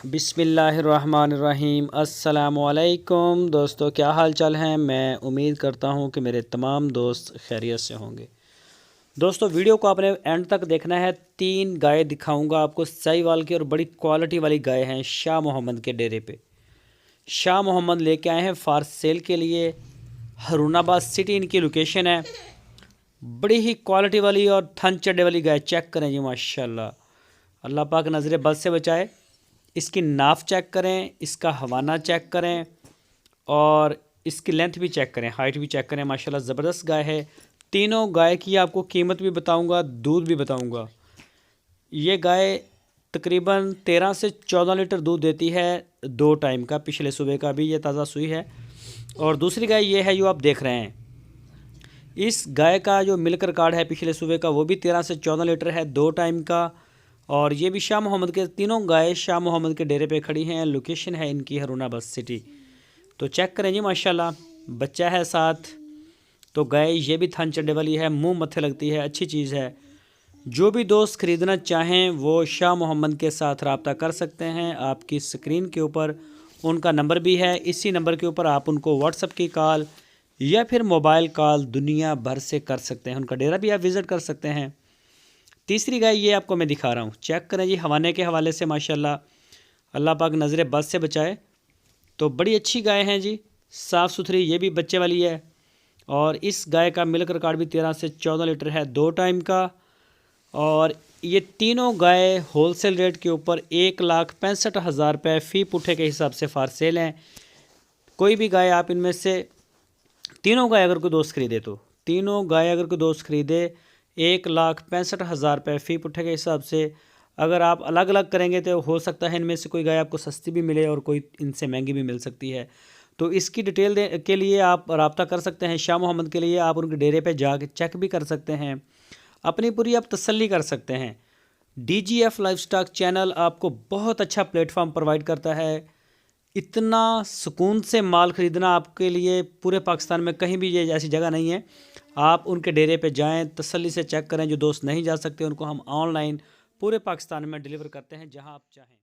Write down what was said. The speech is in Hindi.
बिस्मिल्लाहिर्रहमानिर्रहीम। अस्सलामुअलैकुम दोस्तों, क्या हाल चाल हैं। मैं उम्मीद करता हूं कि मेरे तमाम दोस्त खैरियत से होंगे। दोस्तों, वीडियो को आपने एंड तक देखना है। 3 गाय दिखाऊंगा आपको, साहिवाल की, और बड़ी क्वालिटी वाली गाय हैं शाह मोहम्मद के डेरे पे। शाह मोहम्मद लेके आए हैं फॉर सेल के लिए। हरुणाबाद सिटी इनकी लोकेशन है। बड़ी ही क्वालिटी वाली और थन चढ़े वाली गाय। चेक करें जी, माशाल्लाह, अल्लाह पाक नज़र बद से बचाए। इसकी नाफ चेक करें, इसका हवाना चेक करें, और इसकी लेंथ भी चेक करें, हाइट भी चेक करें। माशाल्लाह ज़बरदस्त गाय है। तीनों गाय की आपको कीमत भी बताऊंगा, दूध भी बताऊंगा। ये गाय तकरीबन 13 से 14 लीटर दूध देती है 2 टाइम का। पिछले सुबह का भी ये ताज़ा सुई है। और दूसरी गाय ये है जो आप देख रहे हैं। इस गाय का जो मिल्क रिकॉर्ड है पिछले सुबह का, वो भी 13 से 14 लीटर है 2 टाइम का। और ये भी शाह मोहम्मद के, तीनों गाय शाह मोहम्मद के डेरे पे खड़ी हैं। लोकेशन है इनकी हरुणाबाद सिटी। तो चेक करें जी, माशाल्लाह बच्चा है साथ। तो गाय ये भी थन चढ़ने वाली है, मुंह मत्थे लगती है, अच्छी चीज़ है। जो भी दोस्त ख़रीदना चाहें वो शाह मोहम्मद के साथ रब्ता कर सकते हैं। आपकी स्क्रीन के ऊपर उनका नंबर भी है। इसी नंबर के ऊपर आप उनको व्हाट्सएप की कॉल या फिर मोबाइल कॉल दुनिया भर से कर सकते हैं। उनका डेरा भी आप विज़िट कर सकते हैं। तीसरी गाय ये आपको मैं दिखा रहा हूँ, चेक करें जी। हवाने के हवाले से माशाल्लाह अल्लाह पाक नज़र बद से बचाए। तो बड़ी अच्छी गाय हैं जी, साफ़ सुथरी। ये भी बच्चे वाली है। और इस गाय का मिल्क रिकॉर्ड भी 13 से 14 लीटर है 2 टाइम का। और ये तीनों गाय होलसेल रेट के ऊपर 1,65,000 रुपये फ़ी पुट्ठे के हिसाब से फॉर सेल हैं। कोई भी गाय आप इनमें से तीनों गाय अगर कोई दोस्त खरीदे, तो तीनों गाय अगर कोई दोस्त खरीदे 1,65,000 रुपये फ़ी पुट्ठे के हिसाब से। अगर आप अलग अलग करेंगे तो हो सकता है इनमें से कोई गाय आपको सस्ती भी मिले और कोई इनसे महंगी भी मिल सकती है। तो इसकी डिटेल के लिए आप रब्ता कर सकते हैं शाह मोहम्मद के लिए। आप उनके डेरे पे जाके चेक भी कर सकते हैं, अपनी पूरी आप तसल्ली कर सकते हैं। DGF लाइवस्टॉक चैनल आपको बहुत अच्छा प्लेटफॉर्म प्रोवाइड करता है। इतना सुकून से माल ख़रीदना आपके लिए पूरे पाकिस्तान में कहीं भी ये ऐसी जगह नहीं है। आप उनके डेरे पे जाएं, तसल्ली से चेक करें। जो दोस्त नहीं जा सकते उनको हम ऑनलाइन पूरे पाकिस्तान में डिलीवर करते हैं, जहां आप चाहें।